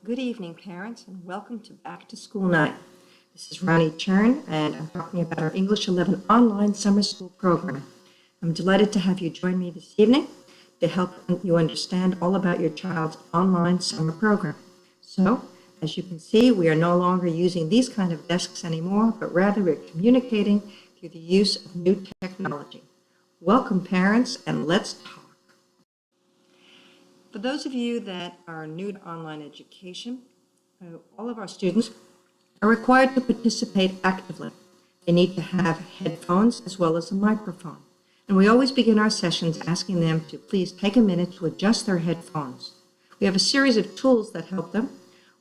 Good evening, parents, and welcome to Back to School Night. This is 3Ronni Chern, and I'm talking about our English 11 online summer school program. I'm delighted to have you join me this evening to help you understand all about your child's online summer program. So, as you can see, we are no longer using these kind of desks anymore, but rather we're communicating through the use of new technology. Welcome, parents, and let's talk. For those of you that are new to online education, all of our students are required to participate actively. They need to have headphones as well as a microphone. And we always begin our sessions asking them to please take a minute to adjust their headphones. We have a series of tools that help them.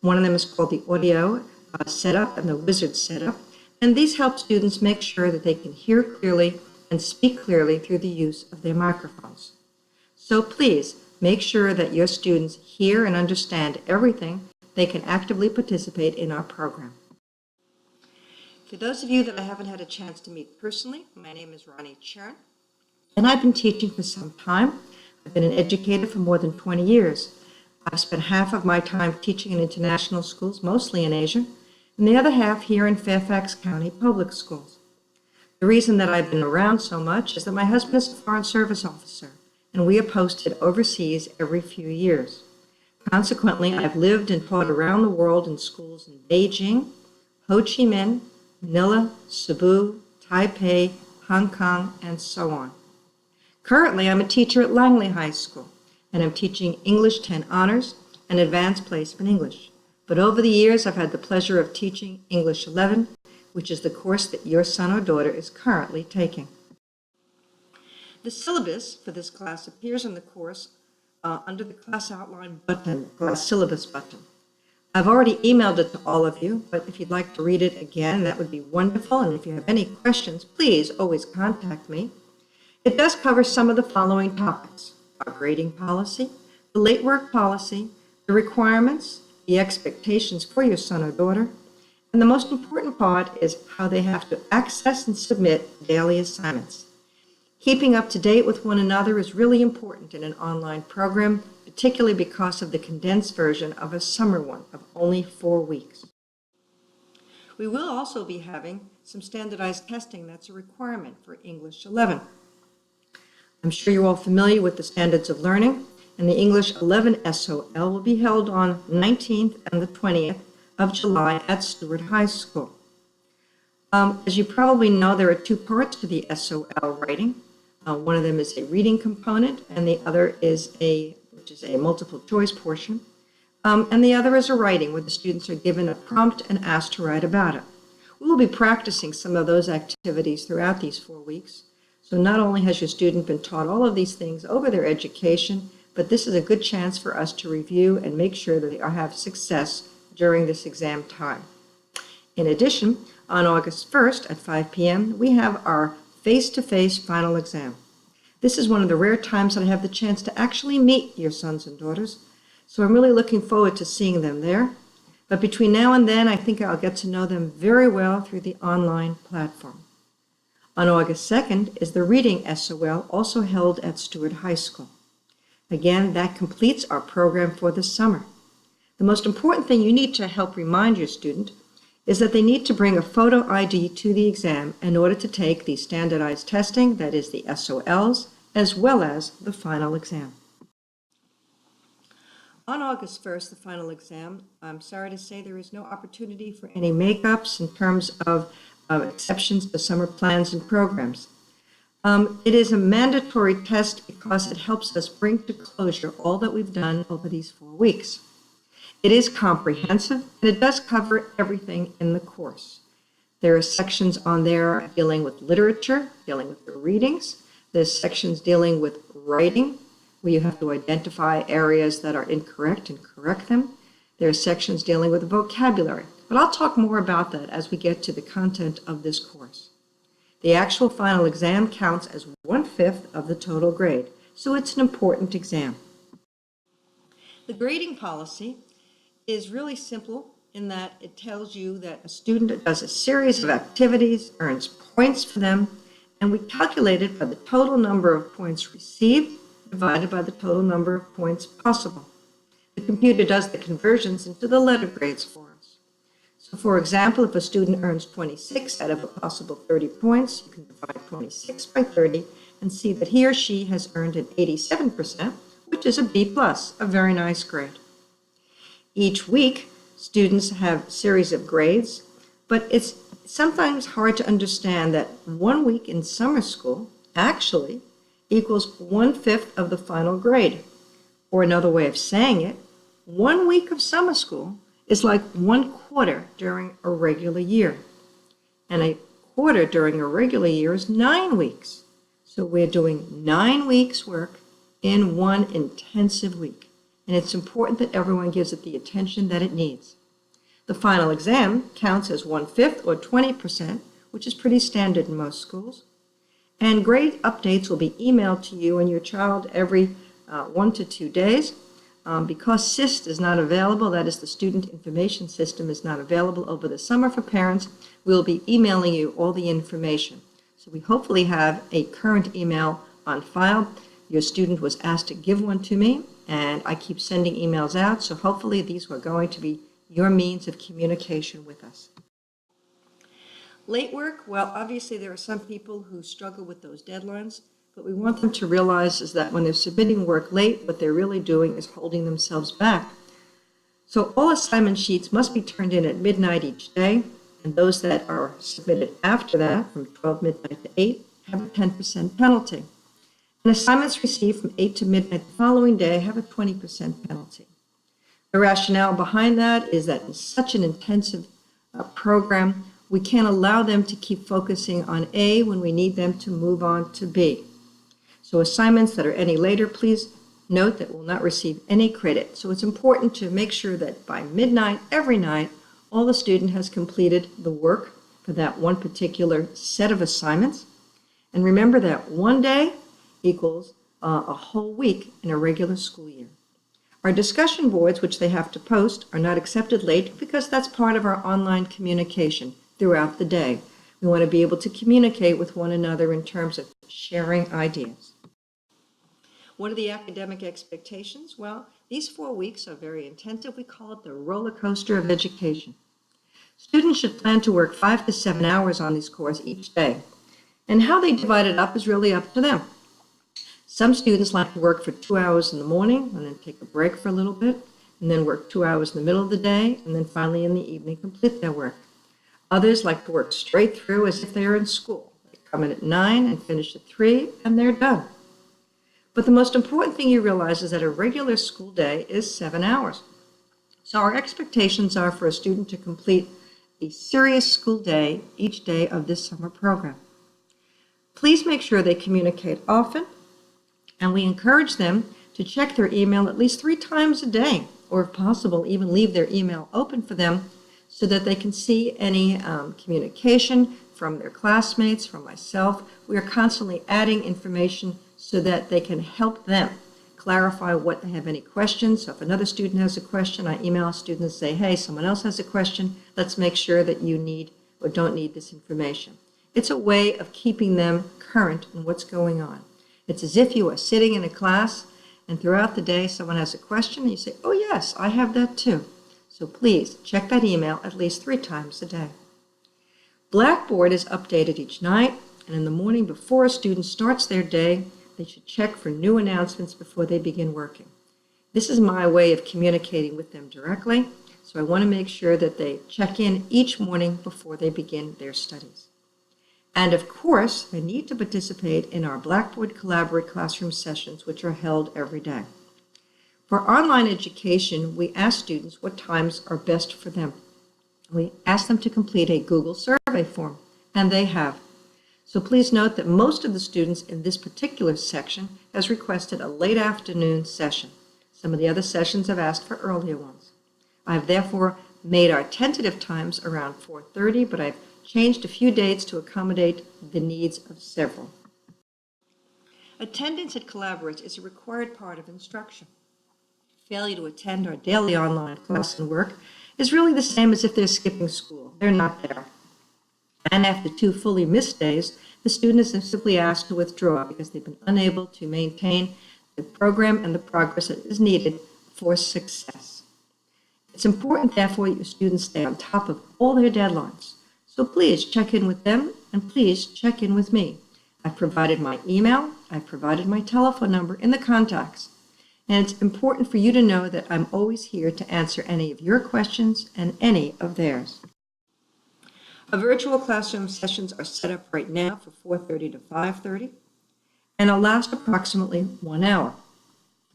One of them is called the audio setup and the wizard setup. And these help students make sure that they can hear clearly and speak clearly through the use of their microphones. So please, make sure that your students hear and understand everything. They can actively participate in our program. For those of you that I haven't had a chance to meet personally, my name is 3Ronni Chern, and I've been teaching for some time. I've been an educator for more than 20 years. I've spent half of my time teaching in international schools, mostly in Asia, and the other half here in Fairfax County public schools. The reason that I've been around so much is that my husband is a Foreign Service officer, and we are posted overseas every few years. Consequently, I've lived and taught around the world in schools in Beijing, Ho Chi Minh, Manila, Cebu, Taipei, Hong Kong, and so on. Currently, I'm a teacher at Langley High School, and I'm teaching English 10 Honors and Advanced Placement English. But over the years, I've had the pleasure of teaching English 11, which is the course that your son or daughter is currently taking. The syllabus for this class appears in the course under the class outline button, class syllabus button. I've already emailed it to all of you, but if you'd like to read it again, that would be wonderful. And if you have any questions, please always contact me. It does cover some of the following topics: our grading policy, the late work policy, the requirements, the expectations for your son or daughter, and the most important part is how they have to access and submit daily assignments. Keeping up to date with one another is really important in an online program, particularly because of the condensed version of a summer one of only 4 weeks. We will also be having some standardized testing that's a requirement for English 11. I'm sure you're all familiar with the standards of learning, and the English 11 SOL will be held on 19th and the 20th of July at Stewart High School. As you probably know, there are 2 parts to the SOL writing. One of them is a reading component, and the other is which is a multiple choice portion. And the other is a writing, where the students are given a prompt and asked to write about it. We will be practicing some of those activities throughout these 4 weeks. So not only has your student been taught all of these things over their education, but this is a good chance for us to review and make sure that they have success during this exam time. In addition, on August 1st at 5 p.m., we have our face-to-face final exam. This is one of the rare times that I have the chance to actually meet your sons and daughters, so I'm really looking forward to seeing them there. But between now and then, I think I'll get to know them very well through the online platform. On August 2nd is the reading SOL, also held at Stewart High School. Again, that completes our program for the summer. The most important thing you need to help remind your student is that they need to bring a photo ID to the exam in order to take the standardized testing, that is the SOLs, as well as the final exam. On August 1st, the final exam, I'm sorry to say there is no opportunity for any makeups in terms of exceptions to summer plans and programs. It is a mandatory test because it helps us bring to closure all that we've done over these 4 weeks. It is comprehensive, and it does cover everything in the course. There are sections on there dealing with literature, dealing with the readings. There's sections dealing with writing, where you have to identify areas that are incorrect and correct them. There are sections dealing with vocabulary, but I'll talk more about that as we get to the content of this course. The actual final exam counts as 1/5 of the total grade, so it's an important exam. The grading policy is really simple in that it tells you that a student does a series of activities, earns points for them, and we calculate it by the total number of points received divided by the total number of points possible. The computer does the conversions into the letter grades for us. So for example, if a student earns 26 out of a possible 30 points, you can divide 26 by 30 and see that he or she has earned an 87%, which is a B+, a very nice grade. Each week, students have a series of grades, but it's sometimes hard to understand that 1 week in summer school actually equals 1/5 of the final grade. Or another way of saying it, 1 week of summer school is like 1/4 during a regular year. And a quarter during a regular year is 9 weeks. So we're doing 9 weeks' work in one intensive week. And it's important that everyone gives it the attention that it needs. The final exam counts as 1/5 or 20%, which is pretty standard in most schools. And grade updates will be emailed to you and your child every 1 to 2 days. Because SIST is not available, that is the Student Information System is not available over the summer for parents, we'll be emailing you all the information. So we hopefully have a current email on file. Your student was asked to give one to me, and I keep sending emails out, so hopefully these are going to be your means of communication with us. Late work, well, obviously there are some people who struggle with those deadlines, but we want them to realize is that when they're submitting work late, what they're really doing is holding themselves back. So all assignment sheets must be turned in at midnight each day, and those that are submitted after that, from 12 midnight to 8, have a 10% penalty. And assignments received from 8 to midnight the following day have a 20% penalty. The rationale behind that is that in such an intensive program, we can't allow them to keep focusing on A when we need them to move on to B. So assignments that are any later, please note that will not receive any credit. So it's important to make sure that by midnight, every night, all the student has completed the work for that one particular set of assignments. And remember that one day equals a whole week in a regular school year. Our discussion boards, which they have to post, are not accepted late because that's part of our online communication throughout the day. We want to be able to communicate with one another in terms of sharing ideas. What are the academic expectations? Well, these 4 weeks are very intensive. We call it the roller coaster of education. Students should plan to work 5 to 7 hours on this course each day. And how they divide it up is really up to them. Some students like to work for 2 hours in the morning and then take a break for a little bit, and then work 2 hours in the middle of the day, and then finally in the evening complete their work. Others like to work straight through as if they are in school. They come in at 9 and finish at 3, and they're done. But the most important thing you realize is that a regular school day is 7 hours. So our expectations are for a student to complete a serious school day each day of this summer program. Please make sure they communicate often, and we encourage them to check their email at least 3 times a day, or if possible, even leave their email open for them so that they can see any communication from their classmates, from myself. We are constantly adding information so that they can help them clarify what they have any questions. So if another student has a question, I email a student and say, hey, someone else has a question. Let's make sure that you need or don't need this information. It's a way of keeping them current in what's going on. It's as if you are sitting in a class and throughout the day someone has a question and you say, oh yes, I have that too. So please check that email at least 3 times a day. Blackboard is updated each night, and in the morning before a student starts their day, they should check for new announcements before they begin working. This is my way of communicating with them directly, so I want to make sure that they check in each morning before they begin their studies. And of course, they need to participate in our Blackboard Collaborate classroom sessions, which are held every day. For online education, we ask students what times are best for them. We ask them to complete a Google survey form, and they have. So please note that most of the students in this particular section has requested a late afternoon session. Some of the other sessions have asked for earlier ones. I have therefore made our tentative times around 4:30, but I've changed a few dates to accommodate the needs of several. Attendance at Collaborate is a required part of instruction. Failure to attend our daily online class and work is really the same as if they're skipping school. They're not there. And after 2 fully missed days, the students are simply asked to withdraw because they've been unable to maintain the program and the progress that is needed for success. It's important, therefore, that your students stay on top of all their deadlines. So please check in with them, and please check in with me. I've provided my email, I've provided my telephone number in the contacts. And it's important for you to know that I'm always here to answer any of your questions and any of theirs. Our virtual classroom sessions are set up right now for 4:30 to 5:30, and will last approximately 1 hour.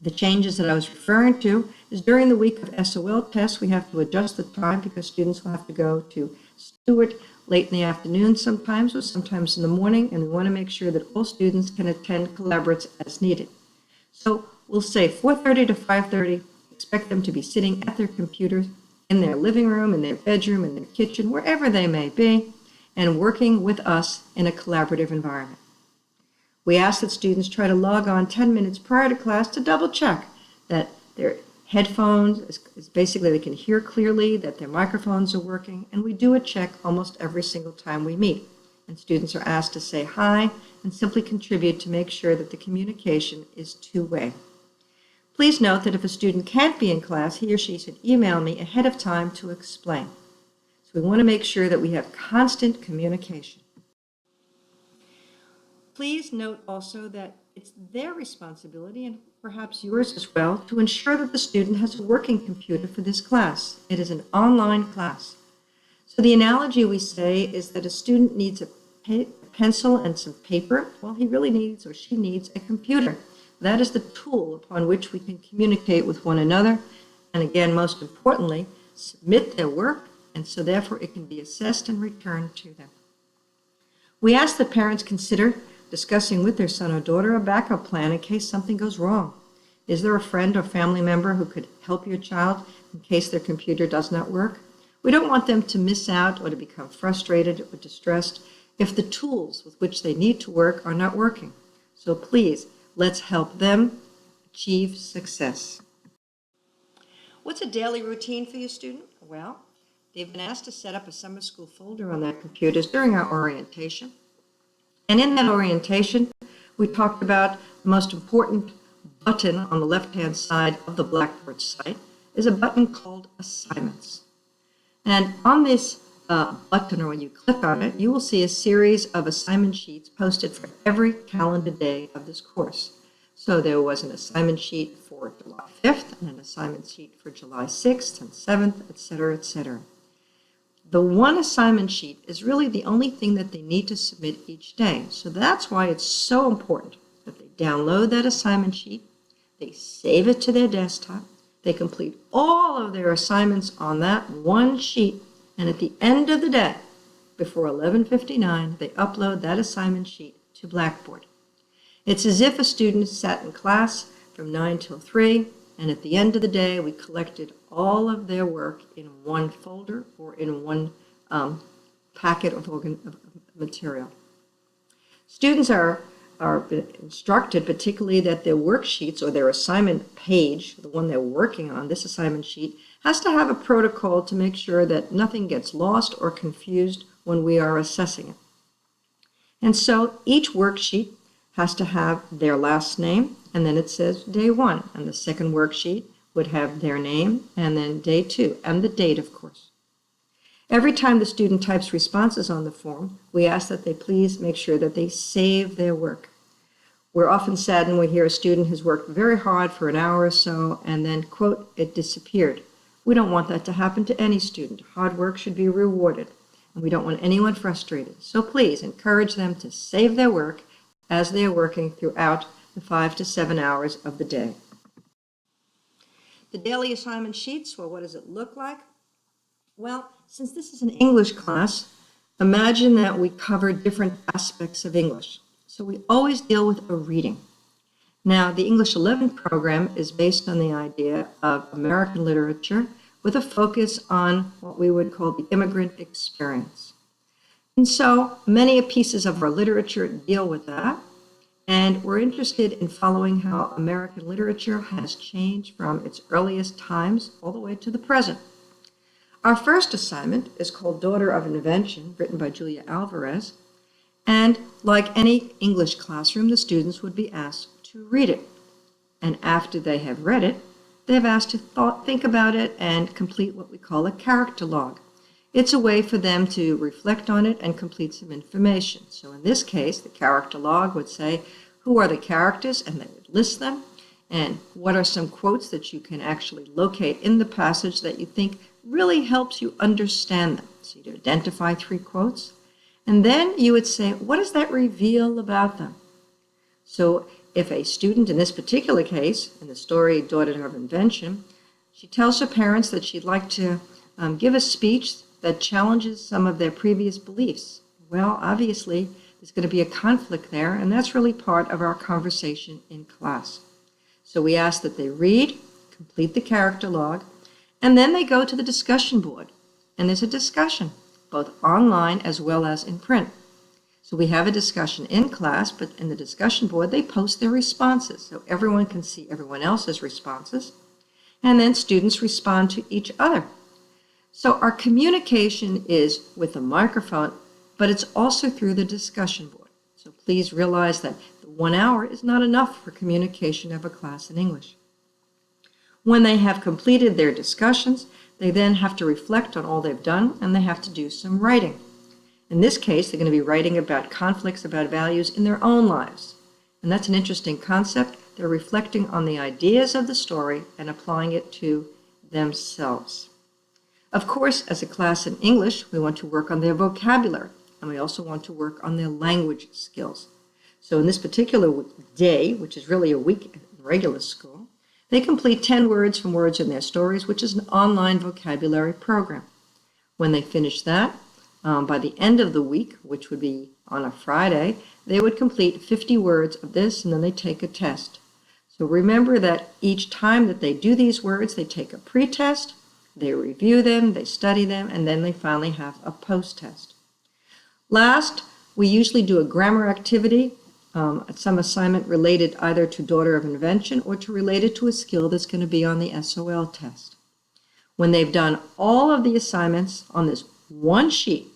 The changes that I was referring to is during the week of SOL tests, we have to adjust the time because students will have to go to Stewart late in the afternoon sometimes, or sometimes in the morning, and we want to make sure that all students can attend collaborates as needed. So we'll say 4:30 to 5:30, expect them to be sitting at their computers in their living room, in their bedroom, in their kitchen, wherever they may be, and working with us in a collaborative environment. We ask that students try to log on 10 minutes prior to class to double check that their headphones is basically they can hear clearly, that their microphones are working, and we do a check almost every single time we meet. And students are asked to say hi and simply contribute to make sure that the communication is two-way. Please note that if a student can't be in class, he or she should email me ahead of time to explain. So we want to make sure that we have constant communication. Please note also that it's their responsibility, and perhaps yours as well, to ensure that the student has a working computer for this class. It is an online class. So the analogy we say is that a student needs a pencil and some paper. Well, he really needs or she needs a computer. That is the tool upon which we can communicate with one another, and again, most importantly, submit their work, and so therefore it can be assessed and returned to them. We ask that parents consider discussing with their son or daughter a backup plan in case something goes wrong. Is there a friend or family member who could help your child in case their computer does not work? We don't want them to miss out or to become frustrated or distressed if the tools with which they need to work are not working. So please, let's help them achieve success. What's a daily routine for your student? Well, they've been asked to set up a summer school folder on their computers during our orientation. And in that orientation, we talked about the most important button on the left-hand side of the Blackboard site is a button called Assignments. And on this button, or when you click on it, you will see a series of assignment sheets posted for every calendar day of this course. So there was an assignment sheet for July 5th and an assignment sheet for July 6th and 7th, etc., etc. The one assignment sheet is really the only thing that they need to submit each day. So that's why it's so important that they download that assignment sheet, they save it to their desktop, they complete all of their assignments on that one sheet, and at the end of the day, before 11:59, they upload that assignment sheet to Blackboard. It's as if a student sat in class from 9 till 3, and at the end of the day, we collected all of their work in one folder or in one packet of material. Students are instructed particularly that their worksheets or their assignment page, the one they're working on, this assignment sheet, has to have a protocol to make sure that nothing gets lost or confused when we are assessing it. And so each worksheet has to have their last name, and then it says day 1, and the second worksheet would have their name, and then day 2, and the date, of course. Every time the student types responses on the form, we ask that they please make sure that they save their work. We're often saddened when we hear a student has worked very hard for an hour or so, and then, quote, it disappeared. We don't want that to happen to any student. Hard work should be rewarded, and we don't want anyone frustrated. So please encourage them to save their work as they are working throughout the 5 to 7 hours of the day. The daily assignment sheets, well, what does it look like? Well, since this is an English class, imagine that we cover different aspects of English. So we always deal with a reading. Now, the English 11 program is based on the idea of American literature with a focus on what we would call the immigrant experience. And so many pieces of our literature deal with that. And we're interested in following how American literature has changed from its earliest times all the way to the present. Our first assignment is called Daughter of Invention, written by Julia Alvarez. And like any English classroom, the students would be asked to read it. And after they have read it, they've asked to think about it and complete what we call a character log. It's a way for them to reflect on it and complete some information. So in this case, the character log would say, who are the characters? And they would list them. And what are some quotes that you can actually locate in the passage that you think really helps you understand them? So you'd identify 3 quotes. And then you would say, what does that reveal about them? So if a student, in this particular case, in the story Daughter of Invention, she tells her parents that she'd like to give a speech that challenges some of their previous beliefs. Well, obviously, there's going to be a conflict there, and that's really part of our conversation in class. So we ask that they read, complete the character log, and then they go to the discussion board. And there's a discussion, both online as well as in print. So we have a discussion in class, but in the discussion board, they post their responses, so everyone can see everyone else's responses. And then students respond to each other. So our communication is with a microphone, but it's also through the discussion board. So please realize that the 1 hour is not enough for communication of a class in English. When they have completed their discussions, they then have to reflect on all they've done, and they have to do some writing. In this case, they're going to be writing about conflicts, about values in their own lives. And that's an interesting concept. They're reflecting on the ideas of the story and applying it to themselves. Of course, as a class in English, we want to work on their vocabulary, and we also want to work on their language skills. So in this particular day, which is really a week in regular school, they complete 10 words from Words in Their Stories, which is an online vocabulary program. When they finish that, by the end of the week, which would be on a Friday, they would complete 50 words of this, and then they take a test. So remember that each time that they do these words, they take a pre-test, they review them, they study them, and then they finally have a post-test. Last, we usually do a grammar activity, some assignment related either to Daughter of Invention or to related to a skill that's going to be on the SOL test. When they've done all of the assignments on this one sheet,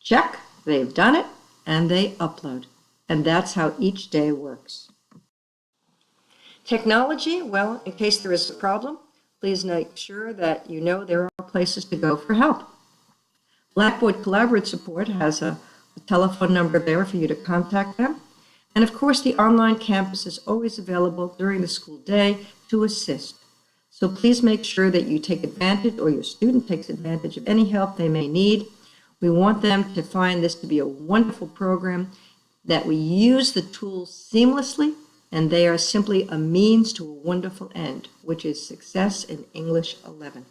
check, they've done it, and they upload. And that's how each day works. Technology, well, in case there is a problem, please make sure that you know there are places to go for help. Blackboard Collaborate Support has a telephone number there for you to contact them. And of course, the online campus is always available during the school day to assist. So please make sure that you take advantage, or your student takes advantage of any help they may need. We want them to find this to be a wonderful program, that we use the tools seamlessly, and they are simply a means to a wonderful end, which is success in English 11.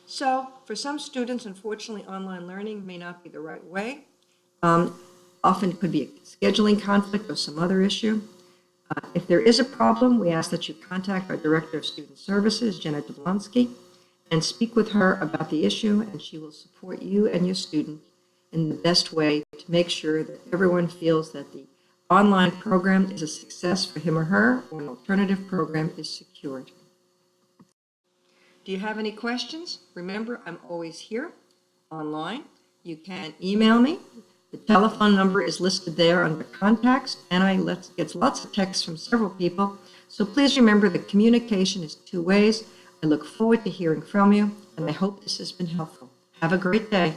So for some students, unfortunately, online learning may not be the right way. Often it could be a scheduling conflict or some other issue. If there is a problem, we ask that you contact our Director of Student Services, Jenna Jablonski, and speak with her about the issue, and she will support you and your student in the best way to make sure that everyone feels that the online program is a success for him or her, or an alternative program is secured. Do you have any questions? Remember, I'm always here online. You can email me. The telephone number is listed there under contacts, and I get lots of texts from several people. So please remember that communication is 2 ways. I look forward to hearing from you, and I hope this has been helpful. Have a great day.